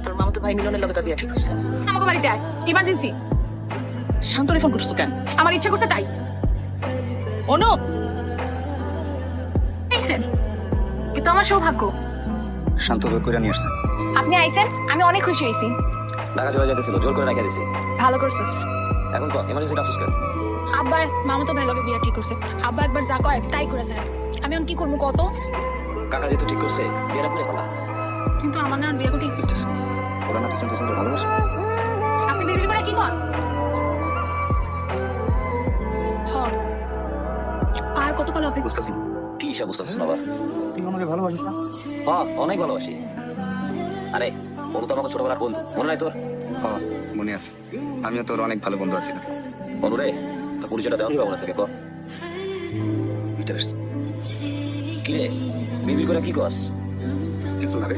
তোর মামাতো ভাই মিলনের লগে তার বিয়া ঠিক আছে। আমাকে বাড়িতে আয়, ইমার্জেন্সি। শান্তরে ফোন করছো কেন? আমার ইচ্ছা করছে তাই। অনু, আইছেন, কিন্তু আমার সৌভাগ্য শান্ত জোর করে নিয়ে আসছেন। আপনি আইছেন, আমি অনেক খুশি হয়েছি। ঢাকা চলে যেতেছিল, জোর করে রেখে দিছি। ভালো করছিস। এখন কো এমার্জেন্সি আসছিস কেন? আব্বা মামাতো ভাই লগে বিয়া ঠিক করছে। আব্বা একবার যা কয় তাই করেছে। আমি এখন কি করবো কত? কাকা যেহেতু ঠিক করছে বিয়েটা করে ফেলা। কিন্তু আমার না বিয়ে করতে ইচ্ছে করছে। ওরা না পিছন পিছন ভালোবাসে। আপনি বিড়বিড় করে কি কর? আর কতকাল অপেক্ষা? বুঝতেছি কি হিসাব বুঝতেছিস না? তুই আমাকে ভালোবাসিস না? হ্যাঁ অনেক ভালোবাসি। আরে ওর তো আমাকে ছোটবেলার বন্ধু, মনে নাই তোর? হ্যাঁ মনে আছে, আমিও তোর অনেক ভালো বন্ধু আছিলাম। বন্ধু রে, তো পরিচয়টা দেওয়া নিবা মনে থেকে কর। কি রে বিড়বিড় করে কি কস? কিছু না রে,